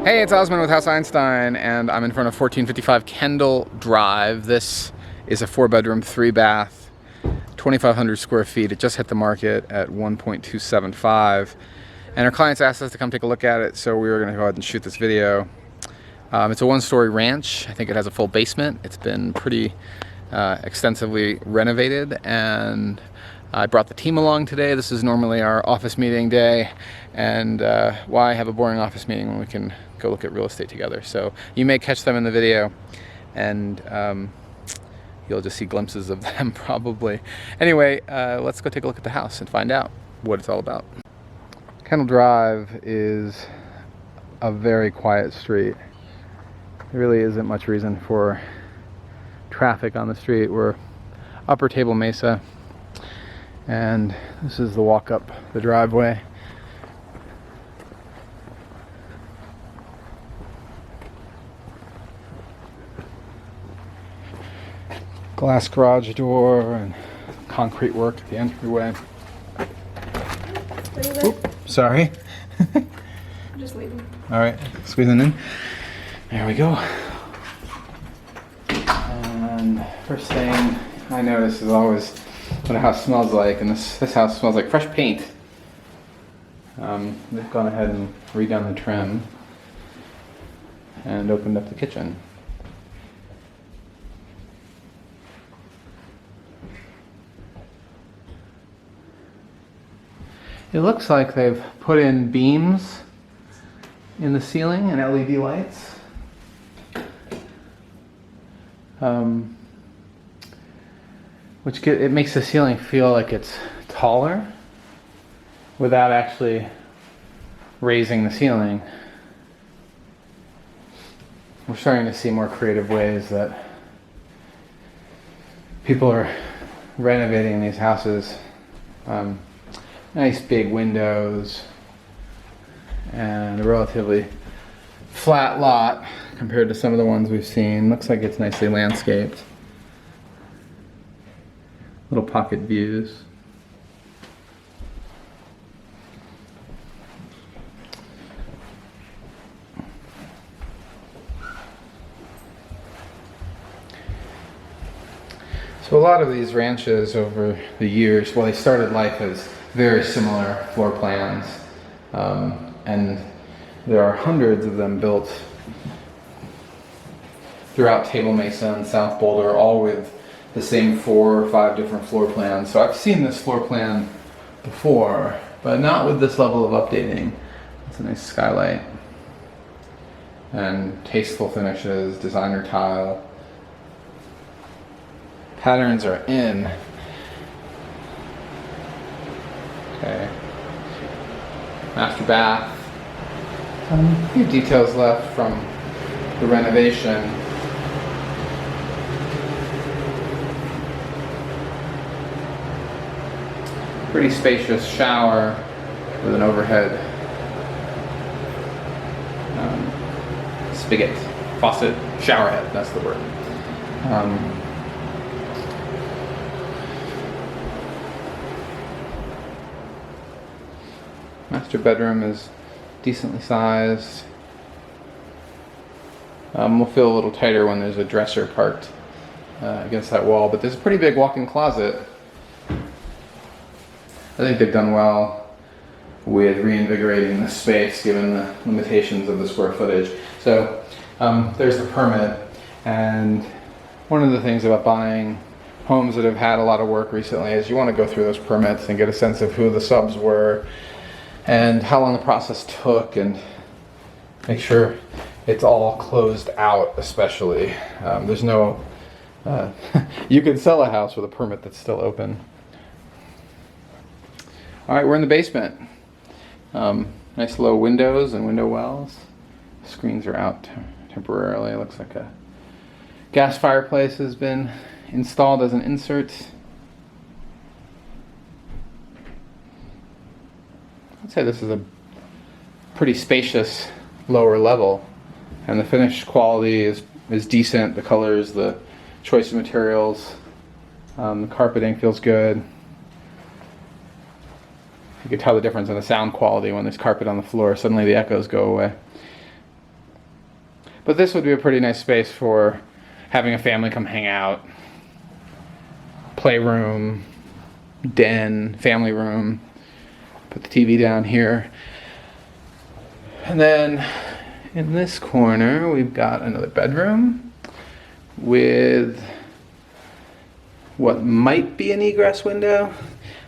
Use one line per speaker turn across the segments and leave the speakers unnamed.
Hey, it's Osman with House Einstein, and I'm in front of 1455 Kendall Drive. This is a 4-bedroom, 3-bath, 2,500 square feet. It just hit the market at 1.275, and our clients asked us to come take a look at it, so we were going to go ahead and shoot this video. It's a 1-story ranch. I think it has a full basement. It's been pretty extensively renovated, and I brought the team along today. This is normally our office meeting day, and why have a boring office meeting when we can go look at real estate together? So you may catch them in the video, and you'll just see glimpses of them probably. Anyway, let's go take a look at the house and find out what it's all about. Kendall Drive is a very quiet street. There really isn't much reason for traffic on the street. We're Upper Table Mesa, and this is the walk up the driveway. Glass garage door and concrete work at the entryway. Oop, sorry.
I'm just leaving.
All right, squeezing in. There we go. And first thing I notice is always what a house smells like, and this house smells like fresh paint. They've gone ahead and redone the trim and opened up the kitchen. It looks like they've put in beams in the ceiling and LED lights. It makes the ceiling feel like it's taller without actually raising the ceiling. We're starting to see more creative ways that people are renovating these houses. Nice big windows and a relatively flat lot compared to some of the ones we've seen. Looks like it's nicely landscaped. Little pocket views. So a lot of these ranches over the years, well, they started life as very similar floor plans, and there are hundreds of them built throughout Table Mesa and South Boulder, all with the same 4 or 5 different floor plans. So I've seen this floor plan before, but not with this level of updating. It's a nice skylight and tasteful finishes, designer tile. Patterns are in. Okay. Master bath. A few details left from the renovation. Pretty spacious shower with an overhead spigot, faucet, shower head, that's the word. Master bedroom is decently sized. We'll feel a little tighter when there's a dresser parked against that wall, but there's a pretty big walk-in closet. I think they've done well with reinvigorating the space given the limitations of the square footage. So there's the permit, and one of the things about buying homes that have had a lot of work recently is you want to go through those permits and get a sense of who the subs were and how long the process took, and make sure it's all closed out, especially. There's no, you can sell a house with a permit that's still open. All right, we're in the basement. Nice low windows and window wells. Screens are out temporarily. It looks like a gas fireplace has been installed as an insert. I'd say this is a pretty spacious lower level, and the finish quality is decent. The colors, the choice of materials, the carpeting feels good. You can tell the difference in the sound quality when there's carpet on the floor. Suddenly the echoes go away. But this would be a pretty nice space for having a family come hang out. Playroom, den, family room. Put the TV down here. And then in this corner, we've got another bedroom with what might be an egress window.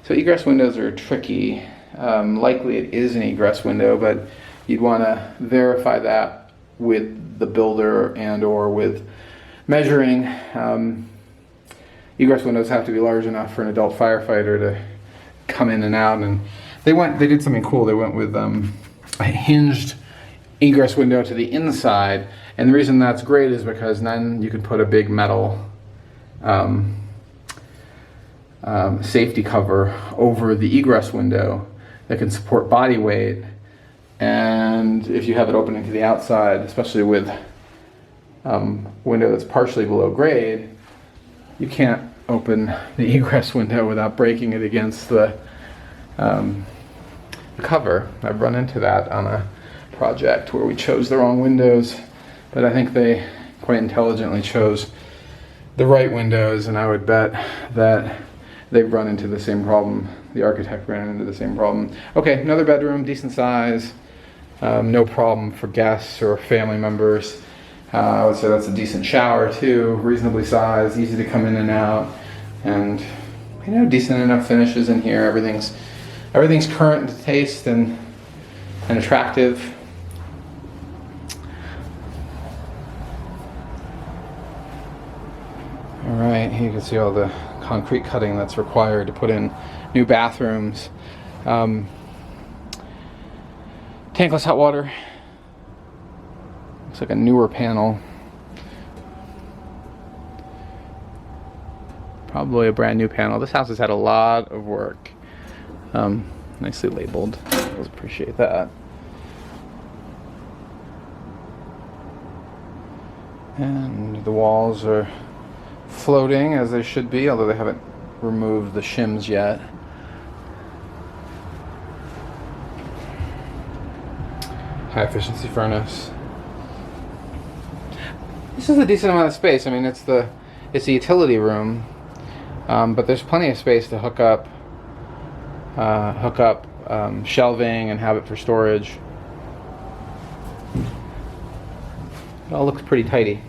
So egress windows are tricky. Likely it is an egress window, but you'd want to verify that with the builder and or with measuring. Egress windows have to be large enough for an adult firefighter to come in and out, and they did something cool. They went with a hinged egress window to the inside, and the reason that's great is because then you can put a big metal safety cover over the egress window that can support body weight. And if you have it opening to the outside, especially with window that's partially below grade, you can't open the egress window without breaking it against the cover. I've run into that on a project where we chose the wrong windows, but I think they quite intelligently chose the right windows, and I would bet that they've run into the same problem. The architect ran into the same problem. Okay, another bedroom, decent size, no problem for guests or family members. I would say that's a decent shower too, reasonably sized, easy to come in and out, and decent enough finishes in here. Everything's current to taste and attractive. All right, here you can see all the concrete cutting that's required to put in new bathrooms. Tankless hot water. Looks like a newer panel. Probably a brand new panel. This house has had a lot of work. Nicely labeled. I appreciate that. And the walls are floating as they should be, although they haven't removed the shims yet. High efficiency furnace. This is a decent amount of space. I mean, it's a utility room, but there's plenty of space to hook up shelving and have it for storage. It all looks pretty tidy.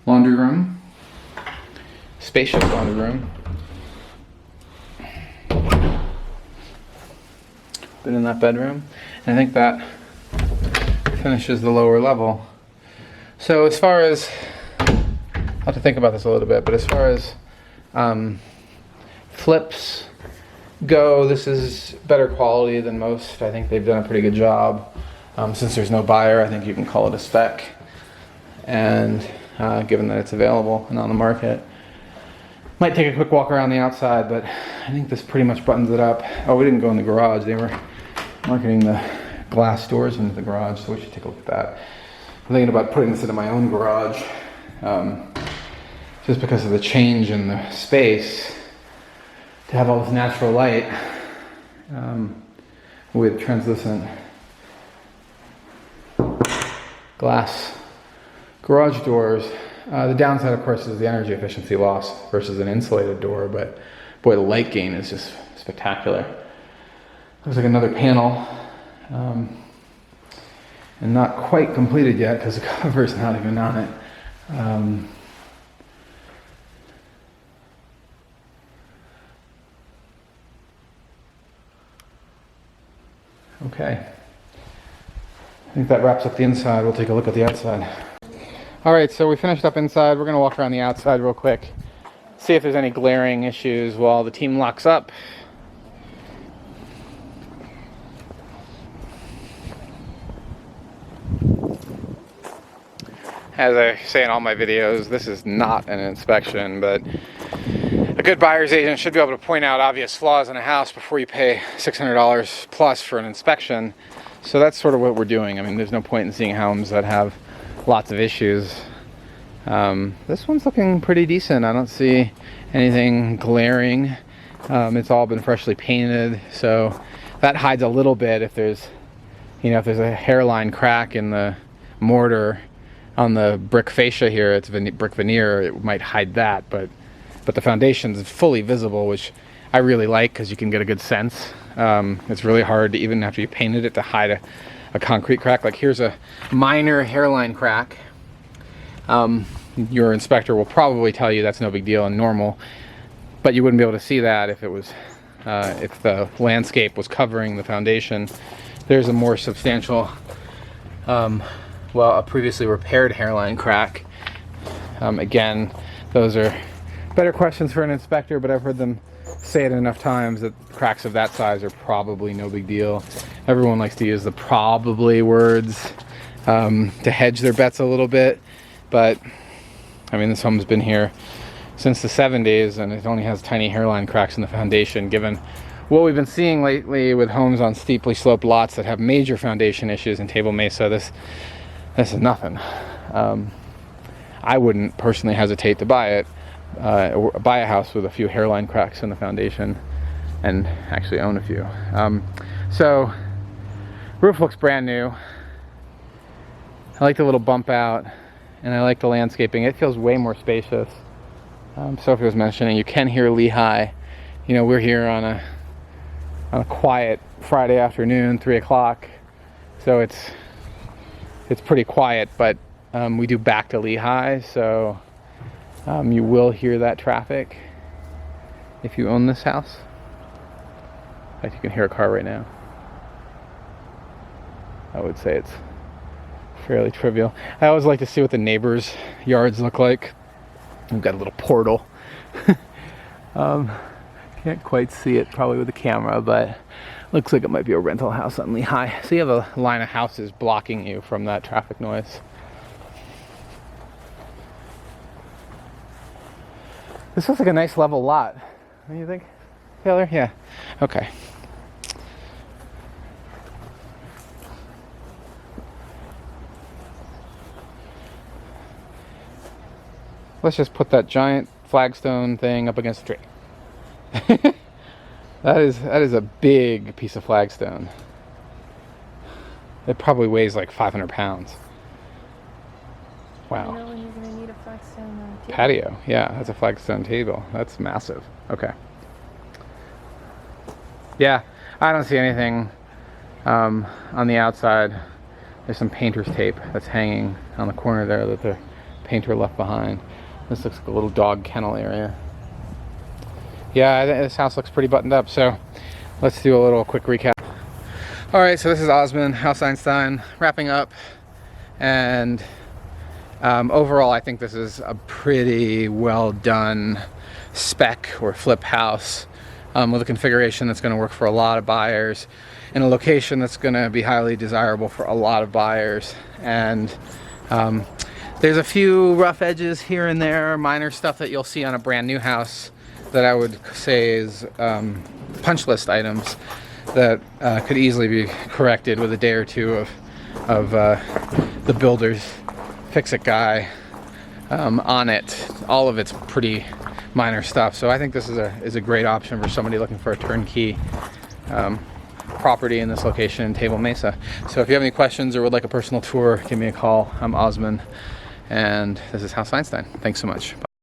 Laundry room, spacious laundry room. Been in that bedroom, and I think that finishes the lower level. So as far as, I'll have to think about this a little bit, but as far as flips go, this is better quality than most. I think they've done a pretty good job. Since there's no buyer, I think you can call it a spec, and given that it's available and on the market. Might take a quick walk around the outside, but I think this pretty much buttons it up. Oh, we didn't go in the garage. They were marketing the glass doors into the garage, so we should take a look at that. I'm thinking about putting this into my own garage, just because of the change in the space, to have all this natural light with translucent glass garage doors. The downside, of course, is the energy efficiency loss versus an insulated door, but boy, the light gain is just spectacular. Looks like another panel, and not quite completed yet because the cover's not even on it. Okay, I think that wraps up the inside. We'll take a look at the outside. All right, so we finished up inside. We're gonna walk around the outside real quick, see if there's any glaring issues while the team locks up. As I say in all my videos, this is not an inspection, but a good buyer's agent should be able to point out obvious flaws in a house before you pay $600 plus for an inspection. So that's sort of what we're doing. I mean, there's no point in seeing homes that have lots of issues. This one's looking pretty decent. I don't see anything glaring. It's all been freshly painted, so that hides a little bit if there's, you know, if there's a hairline crack in the mortar on the brick fascia here, it's brick veneer, it might hide that, but the foundation is fully visible, which I really like because you can get a good sense. It's really hard to, even after you painted it, to hide a concrete crack. Like here's a minor hairline crack. Your inspector will probably tell you that's no big deal and normal, but you wouldn't be able to see that if it was if the landscape was covering the foundation. There's a more substantial, well, a previously repaired hairline crack. Again, those are better questions for an inspector, but I've heard them say it enough times that cracks of that size are probably no big deal. Everyone likes to use the probably words to hedge their bets a little bit, but I mean, this home's been here since the 70s and it only has tiny hairline cracks in the foundation. Given what we've been seeing lately with homes on steeply sloped lots that have major foundation issues in Table Mesa, this is nothing. I wouldn't personally hesitate to buy it, or buy a house with a few hairline cracks in the foundation, and actually own a few. So roof looks brand new. I like the little bump out, and I like the landscaping. It feels way more spacious. Sophie was mentioning you can hear Lehigh. You know, we're here on a quiet Friday afternoon, 3 o'clock, so it's pretty quiet, but we do back to Lehigh, so you will hear that traffic if you own this house. In fact, you can hear a car right now. I would say it's fairly trivial. I always like to see what the neighbors' yards look like. We've got a little portal. Can't quite see it probably with the camera, but looks like it might be a rental house on Lehigh. So you have a line of houses blocking you from that traffic noise. This looks like a nice level lot. What do you think, Taylor? Yeah. Okay. Let's just put that giant flagstone thing up against the tree. That is a big piece of flagstone. It probably weighs like 500 pounds. Wow.
I know when you're going to need a flagstone table.
Patio. Yeah, that's a flagstone table. That's massive. Okay. Yeah, I don't see anything on the outside. There's some painter's tape that's hanging on the corner there that the painter left behind. This looks like a little dog kennel area. Yeah, this house looks pretty buttoned up, so let's do a little quick recap. All right, so this is Osman, House Einstein, wrapping up, and overall I think this is a pretty well done spec or flip house with a configuration that's going to work for a lot of buyers in a location that's going to be highly desirable for a lot of buyers. And there's a few rough edges here and there, minor stuff that you'll see on a brand new house that I would say is punch list items that could easily be corrected with a day or two of the builder's fix-it guy on it. All of it's pretty minor stuff, so I think this is a great option for somebody looking for a turnkey property in this location in Table Mesa. So if you have any questions or would like a personal tour, give me a call. I'm Osman, and this is House Einstein. Thanks so much. Bye.